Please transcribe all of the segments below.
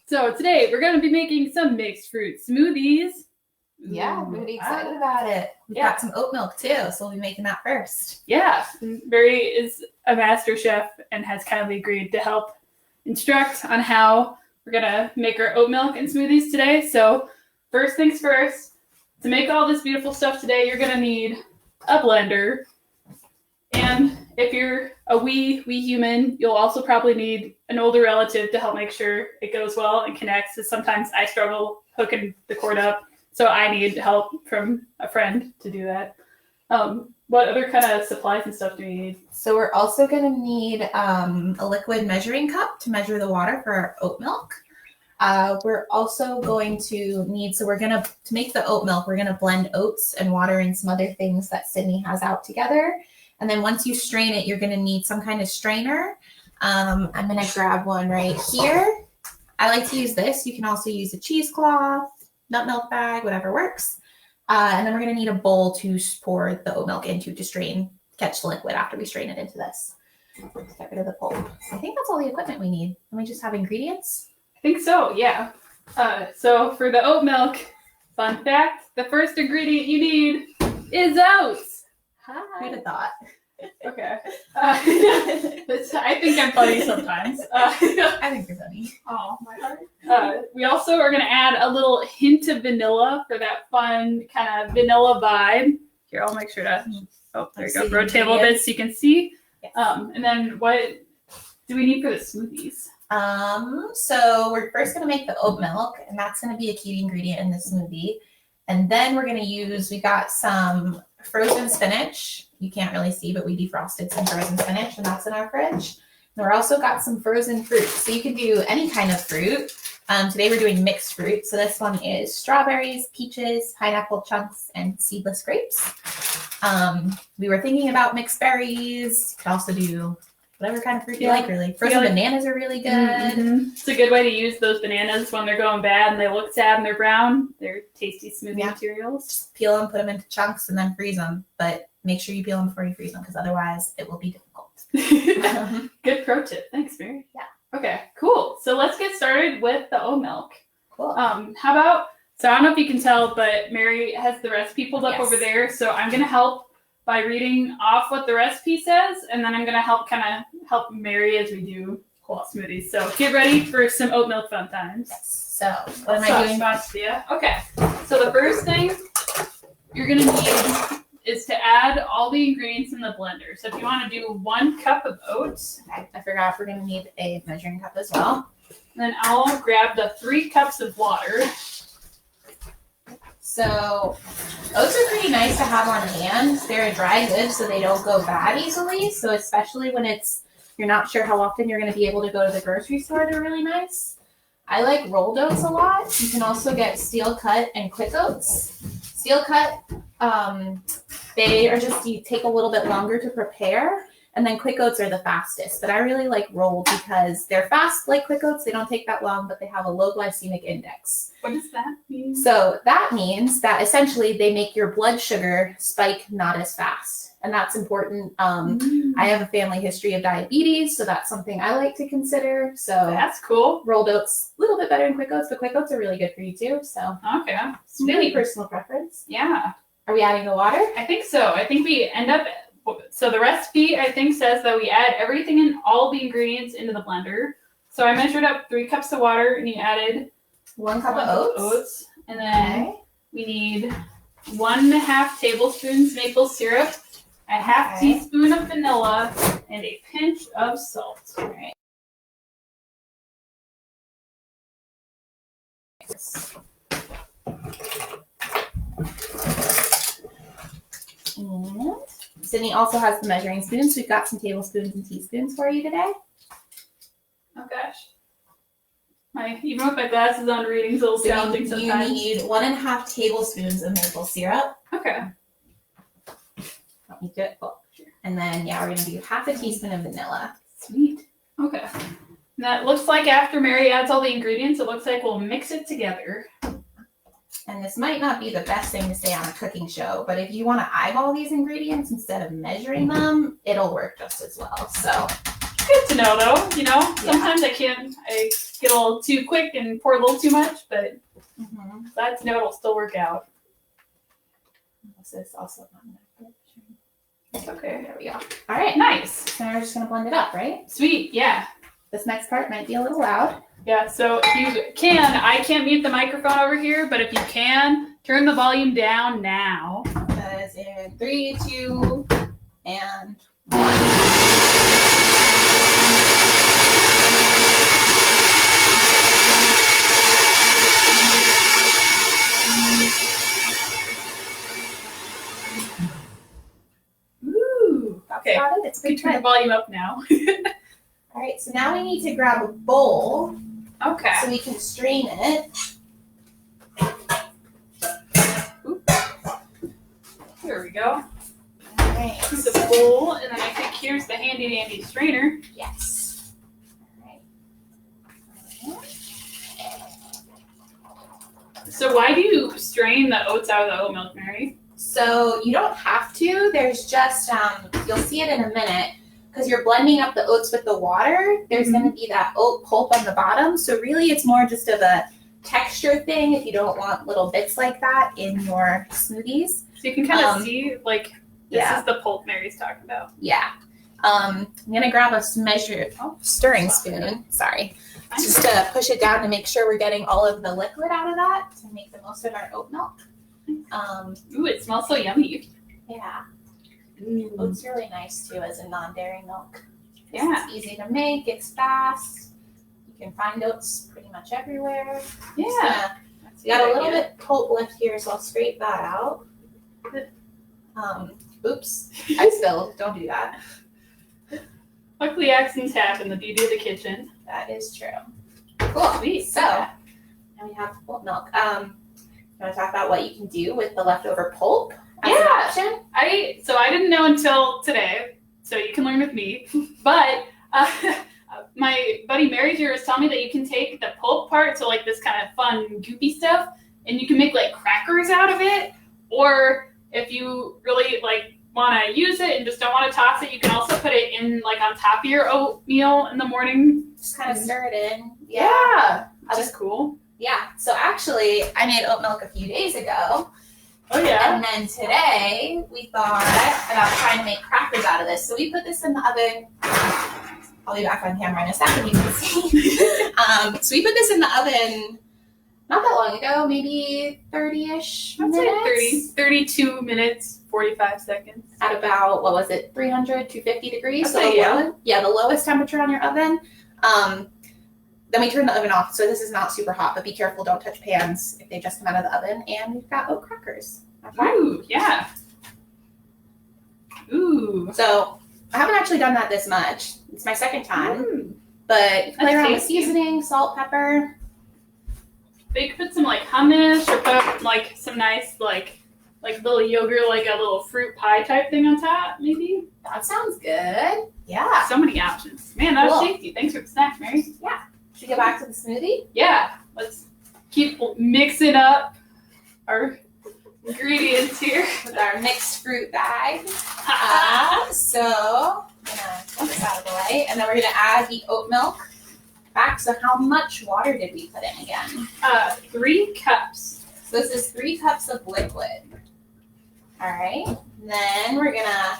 So today we're going to be making some mixed fruit smoothies. Yeah, I'm really excited about it. We've got some oat milk too, so we'll be making that first. Yeah, Mairi is a master chef and has kindly agreed to help instruct on how we're going to make our oat milk and smoothies today. So first things first, to make all this beautiful stuff today, you're going to need a blender. And if you're a wee human, you'll also probably need an older relative to help make sure it goes well and connects. Because sometimes I struggle hooking the cord up, so I need help from a friend to do that. What other kind of supplies and stuff do you need? So we're also going to need a liquid measuring cup to measure the water for our oat milk. We're also going to need, to make the oat milk, we're going to blend oats and water and some other things that Sydney has out together. And then once you strain it, you're going to need some kind of strainer. I'm going to grab one right here. I like to use this. You can also use a cheesecloth, nut milk bag, whatever works. And then we're going to need a bowl to pour the oat milk into to catch the liquid after we strain it into this. Let's get rid of the pulp. I think that's all the equipment we need. Can we just have ingredients? I think so, yeah. So for the oat milk, fun fact, the first ingredient you need is oats. Hi. Who'd have thought? Okay. I think I'm funny sometimes. I think you're funny. Oh, my heart. We also are going to add a little hint of vanilla for that fun kind of vanilla vibe. Here, I'll make sure to, there you go, rotate a little bit so you can see. Yes. And then what do we need for the smoothies? So we're first going to make the oat milk, and that's going to be a key ingredient in the smoothie. And then we're going to we got some frozen spinach. You can't really see, but we defrosted some frozen spinach, and that's in our fridge. And we're also got some frozen fruit. So you can do any kind of fruit. Today we're doing mixed fruit. So this one is strawberries, peaches, pineapple chunks, and seedless grapes. We were thinking about mixed berries. You could also do whatever kind of fruit you like, really. Frozen bananas are really good. Mm-hmm. It's a good way to use those bananas when they're going bad and they look sad and they're brown. They're tasty smoothie materials. Just peel them, put them into chunks, and then freeze them. But make sure you peel them before you freeze them, because otherwise it will be difficult. Good pro tip. Thanks, Mary. Yeah. Okay, cool. So let's get started with the oat milk. Cool. How about, so I don't know if you can tell, but Mary has the recipe pulled up over there. So I'm going to help by reading off what the recipe says, and then I'm going to help Mary as we do smoothies. So get ready for some oat milk fun times. Yes. So what am I doing? Okay. So the first thing you're going to need is to add all the ingredients in the blender. So if you want to do 1 cup of oats. I forgot we're going to need a measuring cup as well. Then I'll grab the 3 cups of water. So oats are pretty nice to have on hand. They're a dry good, so they don't go bad easily. So especially when you're not sure how often you're going to be able to go to the grocery store, they're really nice. I like rolled oats a lot. You can also get steel cut and quick oats. Steel cut, they are you take a little bit longer to prepare. And then quick oats are the fastest, but I really like rolled because they're fast like quick oats. They don't take that long, but they have a low glycemic index. What does that mean? So that means that essentially they make your blood sugar spike not as fast. And that's important. I have a family history of diabetes, so that's something I like to consider. So that's cool. Rolled oats, a little bit better than quick oats, but quick oats are really good for you too. So okay, it's really personal preference. Yeah. Are we adding the water? I think so. I think we end up. So the recipe, I think, says that we add everything and all the ingredients into the blender. So I measured up 3 cups of water, and you added 1 cup of oats. And then we need 1.5 tablespoons maple syrup, a half teaspoon of vanilla, and a pinch of salt. All right. And Sydney also has the measuring spoons. We've got some tablespoons and teaspoons for you today. Oh gosh. Even with my glasses on, reading's a little challenging sometimes. You need 1.5 tablespoons of maple syrup. Okay. Let me do it. Cool. And then, we're going to do half a teaspoon of vanilla. Sweet. Okay. And that looks like after Mary adds all the ingredients, it looks like we'll mix it together. And this might not be the best thing to say on a cooking show, but if you want to eyeball these ingredients instead of measuring them, it'll work just as well. So Good to know, though. You know, sometimes I get a little too quick and pour a little too much, but glad to know it'll still work out. This is also on It's okay. There we go. All right, Nice. so now we're just gonna blend it up, right? Sweet. Yeah. This next part might be a little loud. Yeah. So if you can, I can't mute the microphone over here, but if you can, turn the volume down now. That is in 3, 2, and 1. Ooh. Okay. Got it? It's You good. can turn the volume up now. All right, so now we need to grab a bowl Okay. so we can strain it. Here we go. All right. Here's a bowl, and then I think here's the handy dandy strainer. Yes. All right. So why do you strain the oats out of the oat milk, Mary? So you don't have to. There's just, you'll see it in a minute, because you're blending up the oats with the water. There's going to be that oat pulp on the bottom. So really it's more just of a texture thing if you don't want little bits like that in your smoothies. So you can kind of see, like, this yeah. is the pulp Mary's talking about. Yeah. I'm going to grab a stirring spoon. Sorry. Just to push it down to make sure we're getting all of the liquid out of that to make the most of our oat milk. Ooh, it smells so yummy. Yeah. Mm. Oat's really nice too as a non-dairy milk. Yeah. It's easy to make, it's fast. You can find oats pretty much everywhere. Yeah. We got a little bit pulp left here, so I'll scrape that out. Oops, I spilled. Don't do that. Luckily, accidents happen. The beauty of the kitchen. That is true. Cool. Sweet. So, now we have oat milk. You want to talk about what you can do with the leftover pulp as an option? I didn't know until today, so you can learn with me. But my buddy Mary here was telling me that you can take the pulp part, so like this kind of fun goopy stuff, and you can make like crackers out of it. Or if you really like want to use it and just don't want to toss it, you can also put it in like on top of your oatmeal in the morning. Just kind of stir it in. Yeah. Which is cool. Yeah. So actually, I made oat milk a few days ago. Oh yeah. And then today we thought about trying to make crackers out of this. So we put this in the oven. I'll be back on camera in a second. You can see. So we put this in the oven not that long ago, maybe 30-ish I'd minutes. say 32 minutes, 45 seconds. At about, 300, 250 degrees? So the lowest temperature on your oven. Then we turn the oven off. So this is not super hot, but be careful. Don't touch pans if they just come out of the oven. And we've got oat crackers. Okay. Ooh, yeah. Ooh. So I haven't actually done that this much. It's my second time. But you can play around with seasoning, salt, pepper. But you could put some like hummus or put like some nice like little yogurt, like a little fruit pie type thing on top, maybe. That sounds good. Yeah. So many options. Man, that was tasty. Thanks for the snack, Mary. Yeah. Should we get back to the smoothie? Yeah. Let's keep mixing up our ingredients here with our mixed fruit bag. So I'm gonna put this out of the way, and then we're gonna add the oat milk back. So how much water did we put in again? 3 cups. So this is 3 cups of liquid. All right. And then we're gonna.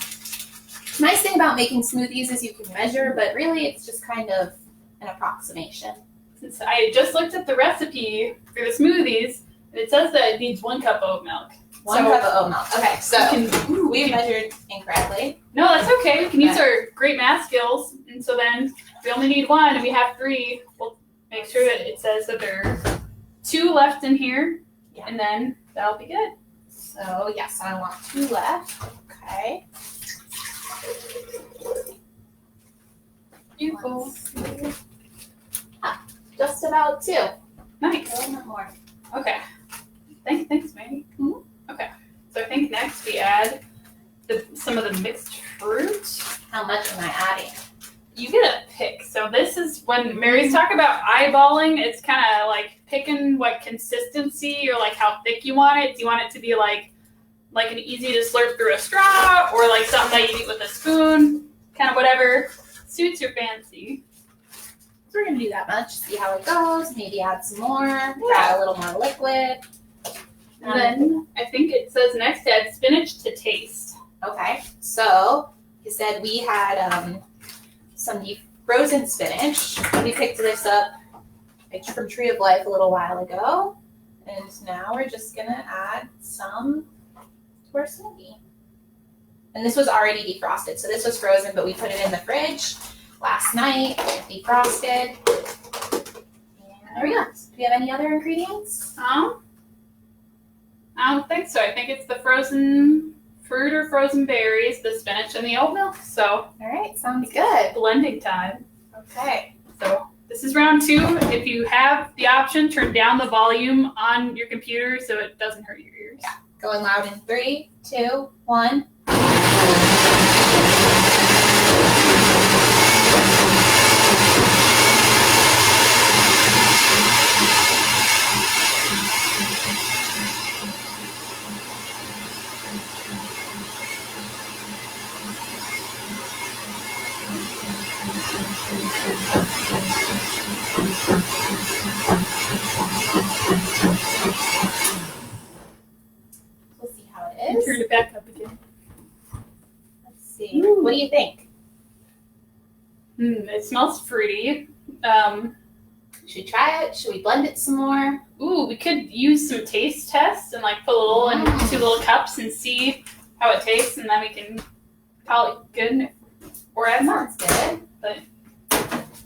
The nice thing about making smoothies is you can measure, but really it's just kind of an approximation. Since I just looked at the recipe for the smoothies, and it says that it needs 1 cup of oat milk. 1 cup of oat milk. Okay, so we measured incorrectly. No, that's okay. We can use our great math skills. And so then we only need 1 and we have 3. We'll make sure that it says that there are 2 left in here. Yeah. And then that'll be good. So yes, I want 2 left. Okay. Beautiful. Just about 2. Nice. A little bit more. Okay. Thanks, Mairi. Mm-hmm. Okay. So I think next we add some of the mixed fruit. How much am I adding? You get a pick. So this is when Mary's talking about eyeballing, it's kind of like picking what consistency or like how thick you want it. Do you want it to be like an easy to slurp through a straw or like something that you eat with a spoon? Kind of whatever. suits your fancy. So we're gonna do that much, see how it goes, maybe add some more, add a little more liquid. And then I think it says next add spinach to taste. Okay, so you said we had some frozen spinach. We picked this up from Tree of Life a little while ago. And now we're just gonna add some to our smoothie. And this was already defrosted. So this was frozen, but we put it in the fridge last night, defrosted. And there we go. Do we have any other ingredients? I don't think so. I think it's the frozen fruit or frozen berries, the spinach, and the oat milk. So, All right, sounds good. blending time. Okay. So, this is round 2. If you have the option, turn down the volume on your computer so it doesn't hurt your ears. Yeah. Going loud in 3, 2, 1. We'll see how it is. Turn it back up again. Let's see. What do you think? It smells fruity. Should we try it? Should we blend it some more? Ooh, we could use some taste tests and like put a little in 2 little cups and see how it tastes, and then we can call it good or add more. Sounds good. But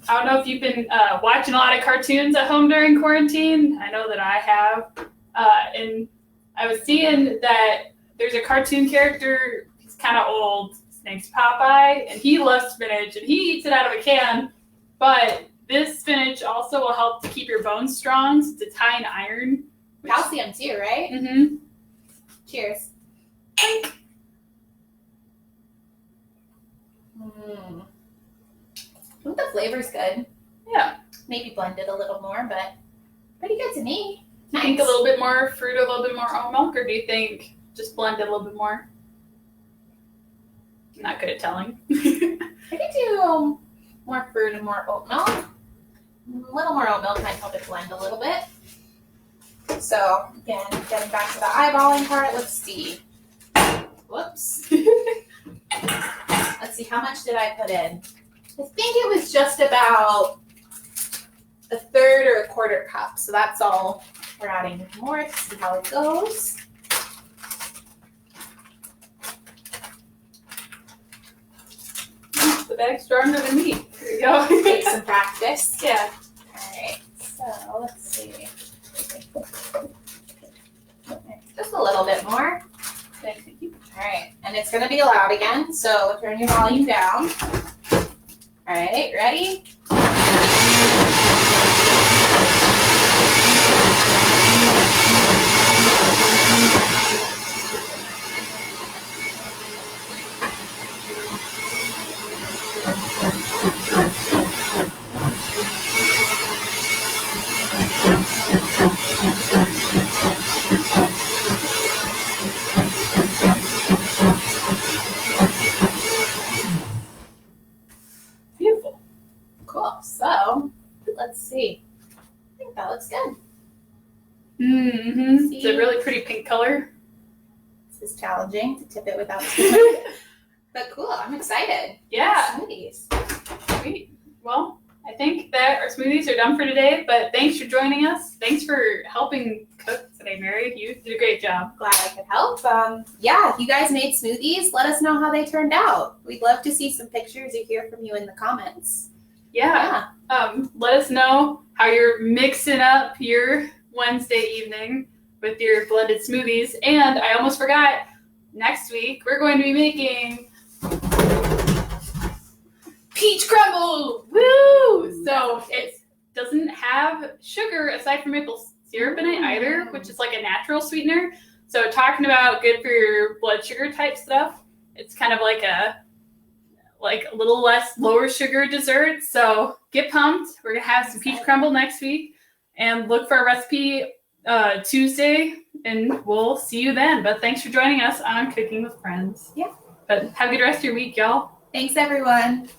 I don't know if you've been watching a lot of cartoons at home during quarantine. I know that I have. And I was seeing that there's a cartoon character, he's kind of old, his name's Popeye, and he loves spinach, and he eats it out of a can, but this spinach also will help to keep your bones strong, so it's high in iron. Calcium too, right? Mm-hmm. Cheers. I think the flavor's good. Yeah. Maybe blend it a little more, but pretty good to me. Do you think a little bit more fruit, a little bit more oat milk, or do you think just blend it a little bit more? I'm not good at telling. I could do more fruit and more oat milk. A little more oat milk might help it blend a little bit. So, again, getting back to the eyeballing part, let's see. Whoops. Let's see, how much did I put in? I think it was just about a third or a quarter cup. So that's all. We're adding more to see how it goes. The bag's stronger than me. Here we go. Take some practice. Yeah. All right, so let's see. Just a little bit more. Thank you. All right, and it's going to be loud again, so turn your volume down. All right, ready? Beautiful. Cool. So let's see. I think that looks good. Mm-hmm. It's a really pretty pink color. This is challenging to tip it without spoon. But cool, I'm excited. Yeah. Smoothies. Sweet. Well, I think that our smoothies are done for today, but thanks for joining us. Thanks for helping cook today, Mary. You did a great job. Glad I could help. Yeah, if you guys made smoothies, let us know how they turned out. We'd love to see some pictures or hear from you in the comments. Yeah. Let us know how you're mixing up your Wednesday evening with your blended smoothies. And I almost forgot, next week we're going to be making peach crumble. Woo! So it doesn't have sugar aside from maple syrup in it either, which is like a natural sweetener. So talking about good for your blood sugar type stuff, it's kind of like a little less lower sugar dessert. So get pumped. We're going to have some peach crumble next week, and look for our recipe Tuesday, and we'll see you then. But thanks for joining us on Cooking with Friends. Yeah. But have a good rest of your week, y'all. Thanks, everyone.